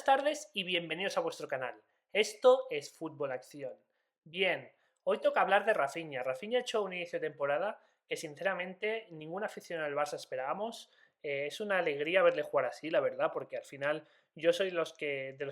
Buenas tardes y bienvenidos a vuestro canal. Esto es Fútbol Acción. Bien, hoy toca hablar de Rafinha. Rafinha ha hecho un inicio de temporada que sinceramente ningún aficionado del Barça esperábamos. Es una alegría verle jugar así, la verdad, porque al final yo soy de los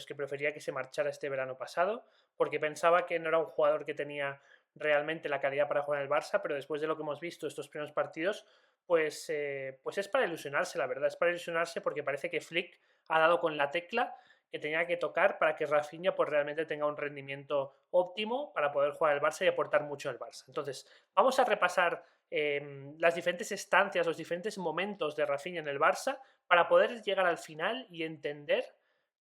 que prefería que se marchara este verano pasado, porque pensaba que no era un jugador que tenía realmente la calidad para jugar en el Barça, pero después de lo que hemos visto estos primeros partidos, pues es para ilusionarse, la verdad, es para ilusionarse porque parece que Flick ha dado con la tecla que tenía que tocar para que Rafinha pues, realmente tenga un rendimiento óptimo para poder jugar el Barça y aportar mucho al Barça. Entonces, vamos a repasar las diferentes estancias, los diferentes momentos de Rafinha en el Barça para poder llegar al final y entender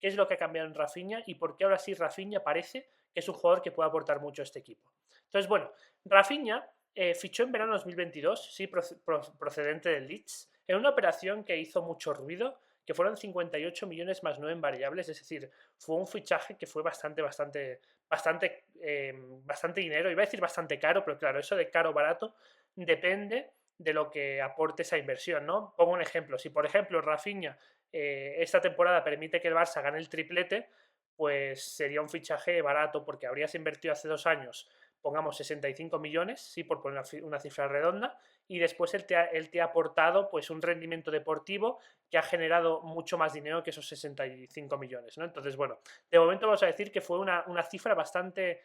qué es lo que ha cambiado en Rafinha y por qué ahora sí Rafinha parece que es un jugador que puede aportar mucho a este equipo. Entonces, bueno, Rafinha fichó en verano 2022, sí, procedente del Leeds, en una operación que hizo mucho ruido, que fueron 58 millones más 9 en variables, es decir, fue un fichaje que fue bastante dinero, iba a decir bastante caro, pero claro, eso de caro o barato depende de lo que aporte esa inversión, ¿no? Pongo un ejemplo, si por ejemplo Rafinha esta temporada permite que el Barça gane el triplete, pues sería un fichaje barato porque habrías invertido hace 2 años, pongamos 65 millones, sí, por poner una cifra redonda, y después él te ha aportado pues un rendimiento deportivo que ha generado mucho más dinero que esos 65 millones, ¿no? Entonces, bueno, de momento vamos a decir que fue una cifra bastante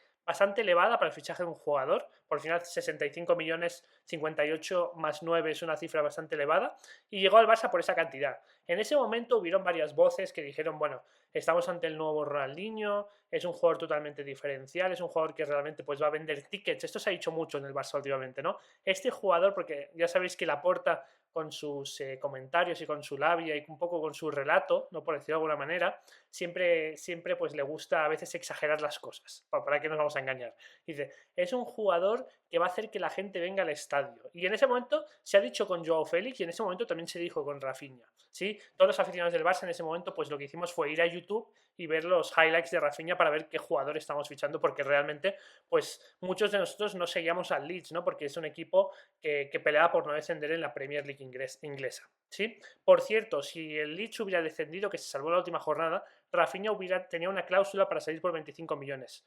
elevada para el fichaje de un jugador. Por final, 65 millones, 58 más 9 es una cifra bastante elevada y llegó al Barça por esa cantidad. En ese momento hubieron varias voces que dijeron, bueno, estamos ante el nuevo Ronaldinho, es un jugador totalmente diferencial, es un jugador que realmente pues, va a vender tickets. Esto se ha dicho mucho en el Barça últimamente, ¿no? Este jugador, porque ya sabéis que Laporta con sus comentarios y con su labia y un poco con su relato, no por decirlo de alguna manera, siempre pues le gusta a veces exagerar las cosas, para que nos vamos a engañar. Dice, es un jugador que va a hacer que la gente venga al estadio. Y en ese momento se ha dicho con Joao Félix y en ese momento también se dijo con Rafinha. ¿Sí? Todos los aficionados del Barça en ese momento pues lo que hicimos fue ir a YouTube y ver los highlights de Rafinha para ver qué jugador estamos fichando, porque realmente pues muchos de nosotros no seguíamos al Leeds, ¿no? Porque es un equipo que peleaba por no descender en la Premier League inglesa. ¿Sí? Por cierto, si el Leeds hubiera descendido, que se salvó la última jornada, Rafinha tenía una cláusula para salir por 25 millones.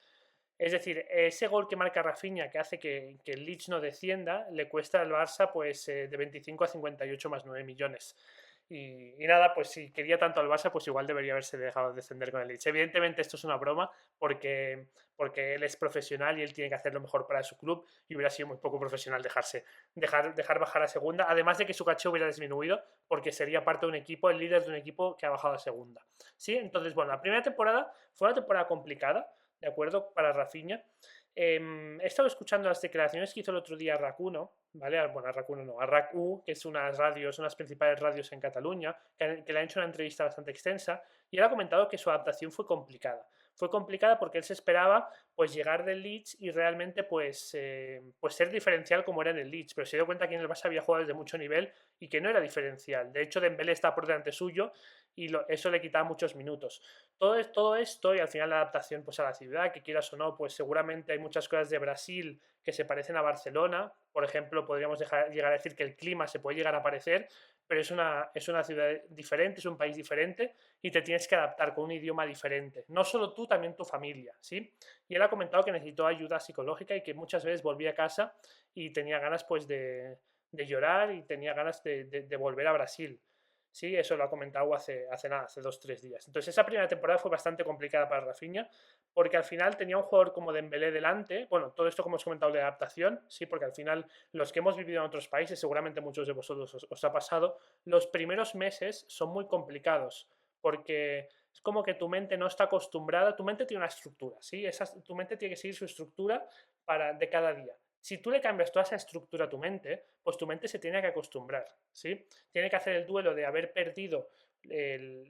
Es decir, ese gol que marca Rafinha, que hace que el Leeds no descienda, le cuesta al Barça pues, de 25 a 58 más 9 millones. Y nada, pues si quería tanto al Barça, pues igual debería haberse dejado descender con el Leeds. Evidentemente esto es una broma porque él es profesional y él tiene que hacer lo mejor para su club y hubiera sido muy poco profesional dejar bajar a segunda, además de que su caché hubiera disminuido porque sería parte de un equipo, el líder de un equipo que ha bajado a segunda. ¿Sí? Entonces, bueno, la primera temporada fue una temporada complicada, ¿de acuerdo? Para Rafinha. He estado escuchando las declaraciones que hizo el otro día Racuno, ¿vale? Bueno, a Racuno no, a RAC1, que es unas principales radios en Cataluña, que le han hecho una entrevista bastante extensa, y él ha comentado que su adaptación fue complicada. Fue complicada porque él se esperaba pues llegar del Leeds y realmente pues ser diferencial como era en el Leeds, pero se dio cuenta que en el Barça había jugadores de mucho nivel y que no era diferencial. De hecho, Dembélé está por delante suyo y eso le quitaba muchos minutos. Todo esto y al final la adaptación pues, a la ciudad, que quieras o no, pues seguramente hay muchas cosas de Brasil que se parecen a Barcelona. Por ejemplo, podríamos llegar a decir que el clima se puede llegar a parecer, pero es una ciudad diferente, es un país diferente y te tienes que adaptar con un idioma diferente. No solo tú, también tu familia, ¿sí? Y él ha comentado que necesitó ayuda psicológica y que muchas veces volvía a casa y tenía ganas pues de llorar y tenía ganas de volver a Brasil. Sí, eso lo ha comentado hace nada, hace 2 o 3 días. Entonces esa primera temporada fue bastante complicada para Rafinha, porque al final tenía un jugador como Dembélé delante, bueno, todo esto como os he comentado de adaptación, sí, porque al final los que hemos vivido en otros países, seguramente muchos de vosotros os ha pasado, los primeros meses son muy complicados, porque es como que tu mente no está acostumbrada, tu mente tiene una estructura, ¿sí? Tu mente tiene que seguir su estructura de cada día. Si tú le cambias toda esa estructura a tu mente, pues tu mente se tiene que acostumbrar, ¿sí? Tiene que hacer el duelo de haber perdido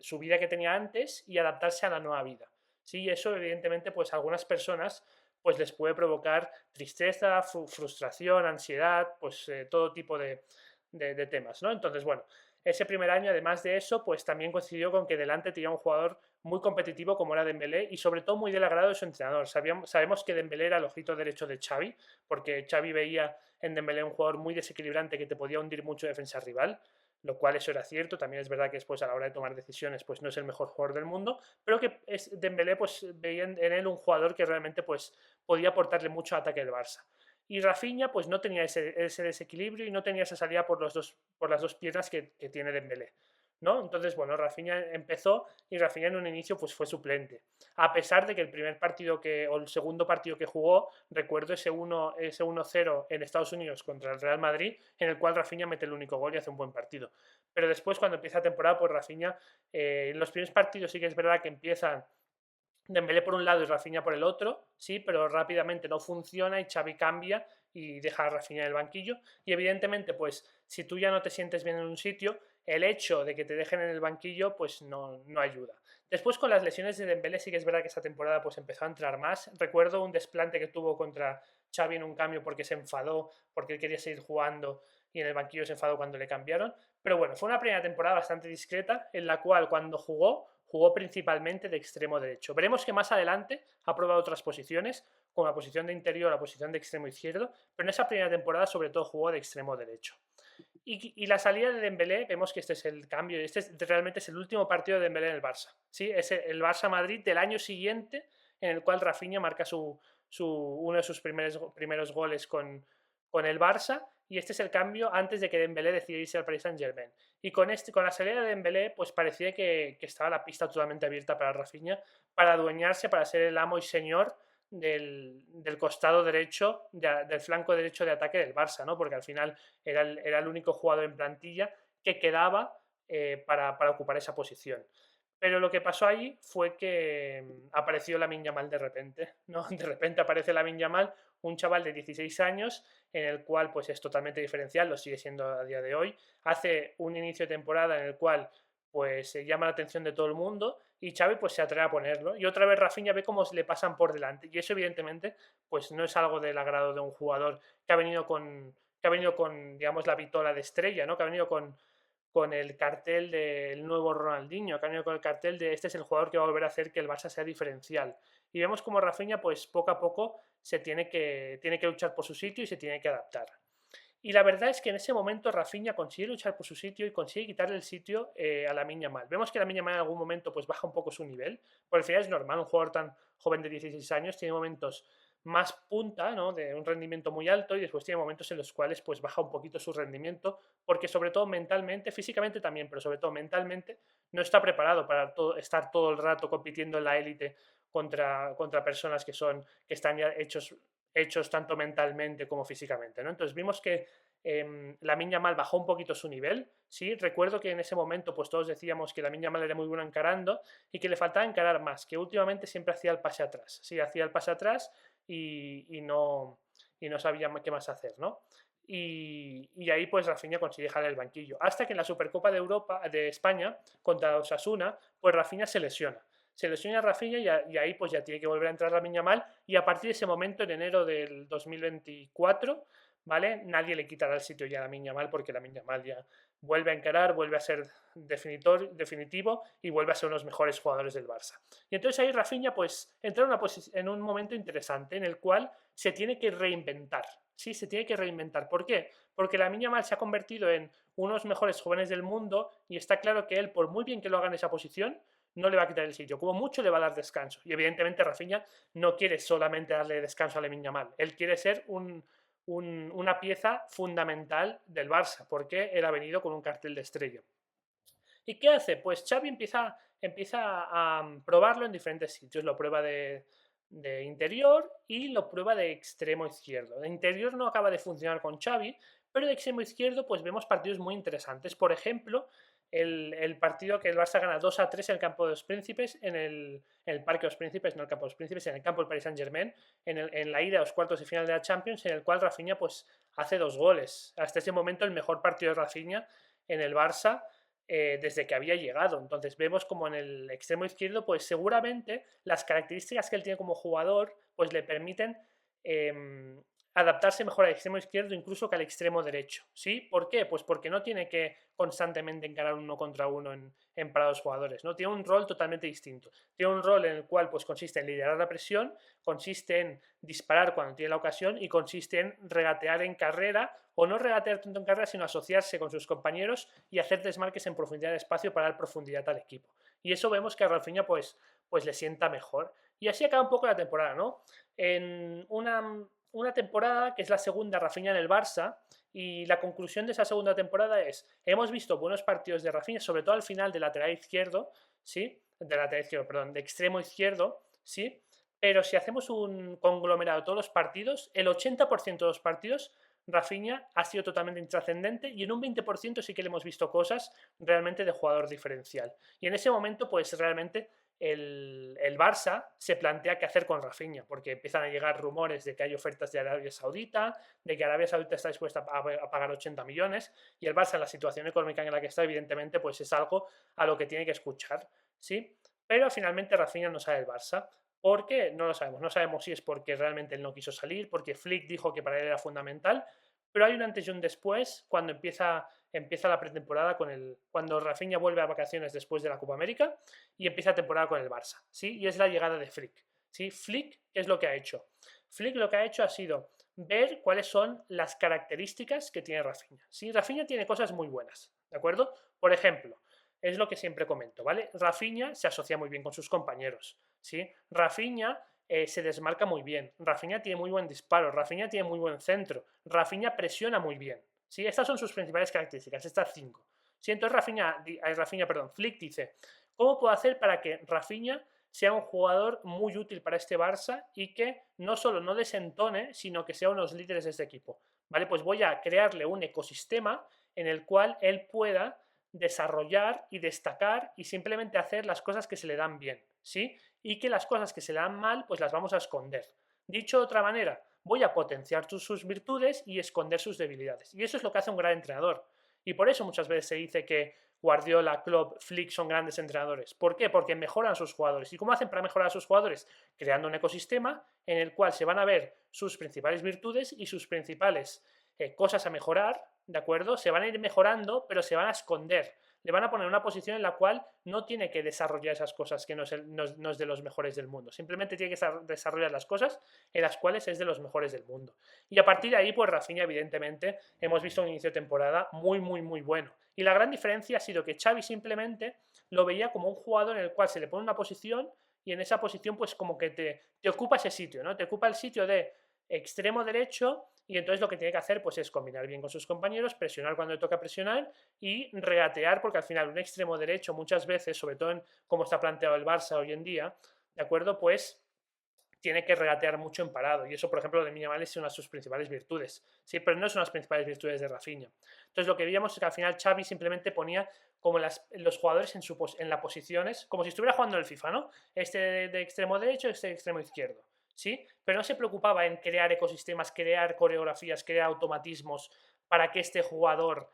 su vida que tenía antes y adaptarse a la nueva vida. Sí, y eso evidentemente pues a algunas personas pues les puede provocar tristeza, frustración, ansiedad, pues todo tipo de temas, ¿no? Entonces, bueno, ese primer año, además de eso, pues también coincidió con que delante tenía un jugador muy competitivo como era Dembélé y sobre todo muy del agrado de su entrenador. Sabemos que Dembélé era el ojito derecho de Xavi, porque Xavi veía en Dembélé un jugador muy desequilibrante que te podía hundir mucho defensa rival. lo cual eso era cierto. También es verdad que después a la hora de tomar decisiones pues no es el mejor jugador del mundo, pero que Dembélé pues veía en él un jugador que realmente pues podía aportarle mucho a ataque del Barça. Y Rafinha pues no tenía ese desequilibrio y no tenía esa salida por las dos piernas que tiene Dembélé, ¿no? Entonces, bueno, Rafinha empezó y Rafinha en un inicio pues fue suplente. A pesar de que el primer partido o el segundo partido que jugó, recuerdo ese 1-0 en Estados Unidos contra el Real Madrid, en el cual Rafinha mete el único gol y hace un buen partido. Pero después, cuando empieza la temporada, pues Rafinha, en los primeros partidos sí que es verdad que empiezan Dembélé por un lado y Rafinha por el otro, sí, pero rápidamente no funciona y Xavi cambia y deja a Rafinha en el banquillo. Y evidentemente, pues si tú ya no te sientes bien en un sitio, el hecho de que te dejen en el banquillo, pues no ayuda. Después con las lesiones de Dembélé sí que es verdad que esta temporada pues empezó a entrar más. Recuerdo un desplante que tuvo contra Xavi en un cambio porque se enfadó, porque él quería seguir jugando y en el banquillo se enfadó cuando le cambiaron. Pero bueno, fue una primera temporada bastante discreta en la cual cuando jugó principalmente de extremo derecho. Veremos que más adelante ha probado otras posiciones, como la posición de interior, la posición de extremo izquierdo, pero en esa primera temporada sobre todo jugó de extremo derecho. Y la salida de Dembélé, vemos que este es el cambio, realmente es el último partido de Dembélé en el Barça. ¿Sí? Es el Barça-Madrid del año siguiente, en el cual Rafinha marca uno de sus primeros goles con el Barça, y este es el cambio antes de que Dembélé decida irse al Paris Saint-Germain. Y con la salida de Dembélé, pues parecía que estaba la pista totalmente abierta para Rafinha, para adueñarse, para ser el amo y señor del costado derecho, del flanco derecho de ataque del Barça, ¿no? Porque al final era el único jugador en plantilla que quedaba para ocupar esa posición. Pero lo que pasó allí fue que apareció Lamine Yamal de repente, ¿no? De repente aparece Lamine Yamal, un chaval de 16 años, en el cual pues es totalmente diferencial, lo sigue siendo a día de hoy. Hace un inicio de temporada en el cual pues se llama la atención de todo el mundo y Xavi pues se atreve a ponerlo. Y otra vez Rafinha ve cómo le pasan por delante. Y eso evidentemente pues no es algo del agrado de un jugador que ha venido con digamos, la vitola de estrella, ¿no? Que ha venido con el cartel del nuevo Ronaldinho, que ha venido con el cartel de este es el jugador que va a volver a hacer que el Barça sea diferencial. Y vemos como Rafinha, pues poco a poco, tiene que luchar por su sitio y se tiene que adaptar. Y la verdad es que en ese momento Rafinha consigue luchar por su sitio y consigue quitarle el sitio a Lamine Yamal. Vemos que Lamine Yamal en algún momento pues baja un poco su nivel, porque al final es normal, un jugador tan joven de 16 años tiene momentos más punta, ¿no? De un rendimiento muy alto y después tiene momentos en los cuales pues baja un poquito su rendimiento, porque sobre todo mentalmente, físicamente también, pero sobre todo mentalmente, no está preparado para estar todo el rato compitiendo en la élite contra personas que están ya hechos tanto mentalmente como físicamente, ¿no? Entonces vimos que Lamine Yamal bajó un poquito su nivel, ¿sí? Recuerdo que en ese momento pues todos decíamos que Lamine Yamal era muy bueno encarando y que le faltaba encarar más, que últimamente siempre hacía el pase atrás, sí, hacía el pase atrás y no sabía qué más hacer, ¿no? Y ahí pues Rafinha consigue dejar el banquillo. Hasta que en la Supercopa de España, contra Osasuna, pues Rafinha se lesiona. Se lesiona a Rafinha y ahí pues ya tiene que volver a entrar Lamine Yamal y a partir de ese momento, en enero del 2024, ¿vale? Nadie le quitará el sitio ya a Lamine Yamal porque Lamine Yamal ya vuelve a encarar, vuelve a ser definitivo y vuelve a ser uno de los mejores jugadores del Barça. Y entonces ahí Rafinha pues entra en un momento interesante en el cual se tiene que reinventar. Sí, se tiene que reinventar. ¿Por qué? Porque Lamine Yamal se ha convertido en uno de los mejores jóvenes del mundo y está claro que él, por muy bien que lo haga en esa posición, no le va a quitar el sitio. Como mucho le va a dar descanso. Y evidentemente Rafinha no quiere solamente darle descanso a Lamine Yamal. Él quiere ser una pieza fundamental del Barça, porque él ha venido con un cartel de estrella. ¿Y qué hace? Pues Xavi empieza a probarlo en diferentes sitios. Lo prueba de interior y lo prueba de extremo izquierdo. De interior no acaba de funcionar con Xavi, pero de extremo izquierdo pues vemos partidos muy interesantes. Por ejemplo, el partido que el Barça gana 2-3 en el campo de los Príncipes, en el Parque de los Príncipes, no el campo de los Príncipes, en el campo del Paris Saint-Germain, en la ida a los cuartos de final de la Champions, en el cual Rafinha pues hace 2 goles. Hasta ese momento el mejor partido de Rafinha en el Barça desde que había llegado. Entonces vemos como en el extremo izquierdo, pues seguramente las características que él tiene como jugador, pues le permiten adaptarse mejor al extremo izquierdo incluso que al extremo derecho, ¿sí? ¿Por qué? Pues porque no tiene que constantemente encarar uno contra uno en parados jugadores, ¿no? Tiene un rol totalmente distinto. Tiene un rol en el cual pues consiste en liderar la presión, consiste en disparar cuando tiene la ocasión y consiste en regatear en carrera, o no regatear tanto en carrera, sino asociarse con sus compañeros y hacer desmarques en profundidad de espacio para dar profundidad al equipo. Y eso vemos que a Rafinha pues le sienta mejor. Y así acaba un poco la temporada, ¿no? En una temporada que es la segunda Rafinha en el Barça, y la conclusión de esa segunda temporada es, hemos visto buenos partidos de Rafinha, sobre todo al final de lateral izquierdo, ¿sí? De lateral izquierdo, perdón, de extremo izquierdo, ¿sí? Pero si hacemos un conglomerado de todos los partidos, el 80% de los partidos Rafinha ha sido totalmente intrascendente y en un 20% sí que le hemos visto cosas realmente de jugador diferencial. Y en ese momento, pues realmente el Barça se plantea qué hacer con Rafinha, porque empiezan a llegar rumores de que hay ofertas de Arabia Saudita, de que Arabia Saudita está dispuesta a pagar 80 millones, y el Barça, en la situación económica en la que está, evidentemente, pues es algo a lo que tiene que escuchar, ¿sí? Pero finalmente Rafinha no sale del Barça. ¿Por qué? No lo sabemos. No sabemos si es porque realmente él no quiso salir, porque Flick dijo que para él era fundamental, pero hay un antes y un después cuando empieza la pretemporada cuando Rafinha vuelve a vacaciones después de la Copa América y empieza la temporada con el Barça, ¿sí? Y es la llegada de Flick, ¿sí? Flick, ¿qué es lo que ha hecho? Flick lo que ha hecho ha sido ver cuáles son las características que tiene Rafinha, ¿sí? Rafinha tiene cosas muy buenas, ¿de acuerdo? Por ejemplo, es lo que siempre comento, ¿vale? Rafinha se asocia muy bien con sus compañeros, ¿sí? Rafinha se desmarca muy bien, Rafinha tiene muy buen disparo, Rafinha tiene muy buen centro, Rafinha presiona muy bien, ¿sí? Estas son sus principales características, estas 5. ¿Sí? Entonces Flick dice, ¿cómo puedo hacer para que Rafinha sea un jugador muy útil para este Barça y que no solo no desentone, sino que sea uno de los líderes de este equipo? ¿Vale? Pues voy a crearle un ecosistema en el cual él pueda desarrollar y destacar y simplemente hacer las cosas que se le dan bien, ¿sí? Y que las cosas que se le dan mal, pues las vamos a esconder. Dicho de otra manera, voy a potenciar sus virtudes y esconder sus debilidades. Y eso es lo que hace un gran entrenador. Y por eso muchas veces se dice que Guardiola, Klopp, Flick son grandes entrenadores. ¿Por qué? Porque mejoran a sus jugadores. ¿Y cómo hacen para mejorar a sus jugadores? Creando un ecosistema en el cual se van a ver sus principales virtudes y sus principales cosas a mejorar, ¿de acuerdo? Se van a ir mejorando, pero se van a esconder. Le van a poner una posición en la cual no tiene que desarrollar esas cosas que no es de los mejores del mundo. Simplemente tiene que desarrollar las cosas en las cuales es de los mejores del mundo. Y a partir de ahí, pues Rafinha, evidentemente, hemos visto un inicio de temporada muy, muy, muy bueno. Y la gran diferencia ha sido que Xavi simplemente lo veía como un jugador en el cual se le pone una posición y en esa posición, pues como que te ocupa ese sitio, ¿no? Te ocupa el sitio de extremo derecho y entonces lo que tiene que hacer pues es combinar bien con sus compañeros, presionar cuando le toca presionar y regatear, porque al final un extremo derecho muchas veces, sobre todo en cómo está planteado el Barça hoy en día, ¿de acuerdo? Pues tiene que regatear mucho en parado y eso, por ejemplo, de Lamine Yamal es una de sus principales virtudes, ¿sí? Pero no es una de las principales virtudes de Rafinha. Entonces lo que veíamos es que al final Xavi simplemente ponía como los jugadores en las posiciones, como si estuviera jugando en el FIFA, ¿no? Este de extremo derecho, este de extremo izquierdo, ¿sí? Pero no se preocupaba en crear ecosistemas, crear coreografías, crear automatismos para que este jugador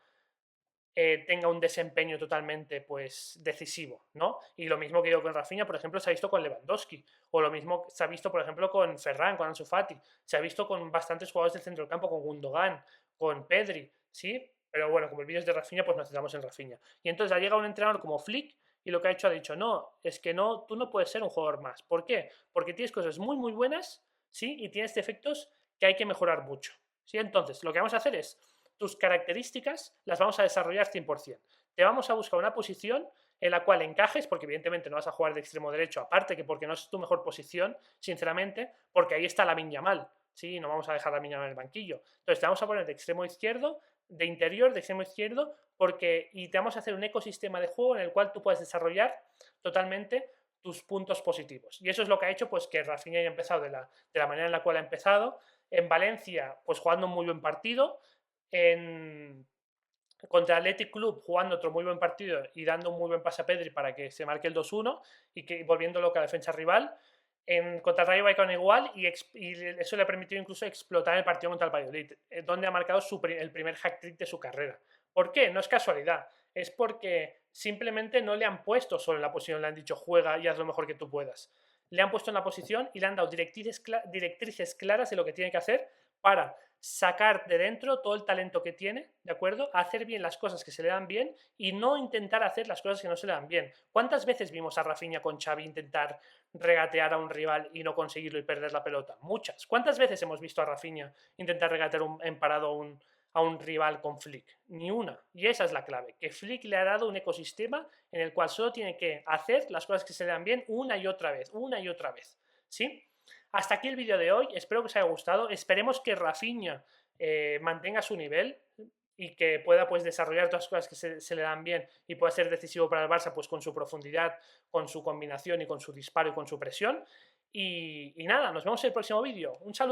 tenga un desempeño totalmente pues decisivo, ¿no? Y lo mismo que digo con Rafinha, por ejemplo, se ha visto con Lewandowski, o lo mismo se ha visto, por ejemplo, con Ferran, con Ansu Fati, se ha visto con bastantes jugadores del centro del campo, con Gundogan, con Pedri, ¿sí? Pero bueno, como el vídeo es de Rafinha, pues nos centramos en Rafinha. Y entonces ha llegado un entrenador como Flick y lo que ha dicho, no, es que no, tú no puedes ser un jugador más. ¿Por qué? Porque tienes cosas muy, muy buenas, ¿sí? Y tienes defectos que hay que mejorar mucho, ¿sí? Entonces, lo que vamos a hacer es tus características las vamos a desarrollar 100%. Te vamos a buscar una posición en la cual encajes, porque evidentemente no vas a jugar de extremo derecho, aparte que porque no es tu mejor posición, sinceramente, porque ahí está Lamine Yamal, ¿sí? No vamos a dejar a Lamine Yamal en el banquillo. Entonces te vamos a poner de extremo izquierdo, de interior, de extremo izquierdo, y te vamos a hacer un ecosistema de juego en el cual tú puedes desarrollar totalmente tus puntos positivos. Y eso es lo que ha hecho pues que Rafinha haya empezado de la manera en la cual ha empezado. En Valencia, pues jugando un muy buen partido, contra el Athletic Club jugando otro muy buen partido y dando un muy buen pase a Pedri para que se marque el 2-1 y que volviendo loca la defensa rival. Contra el Rayo Vallecano igual y eso le ha permitido incluso explotar el partido contra el Valladolid, donde ha marcado el primer hat-trick de su carrera. ¿Por qué? No es casualidad, es porque simplemente no le han puesto solo en la posición, le han dicho juega y haz lo mejor que tú puedas. Le han puesto en la posición y le han dado directrices claras de lo que tiene que hacer para sacar de dentro todo el talento que tiene, ¿de acuerdo? Hacer bien las cosas que se le dan bien y no intentar hacer las cosas que no se le dan bien. ¿Cuántas veces vimos a Rafinha con Xavi intentar regatear a un rival y no conseguirlo y perder la pelota? Muchas. ¿Cuántas veces hemos visto a Rafinha intentar regatear en parado a un rival con Flick? Ni una. Y esa es la clave, que Flick le ha dado un ecosistema en el cual solo tiene que hacer las cosas que se le dan bien una y otra vez, ¿sí? Hasta aquí el vídeo de hoy, espero que os haya gustado, esperemos que Rafinha mantenga su nivel y que pueda pues desarrollar todas las cosas que se le dan bien y pueda ser decisivo para el Barça pues con su profundidad, con su combinación y con su disparo y con su presión. Y nada, nos vemos en el próximo vídeo. Un saludo.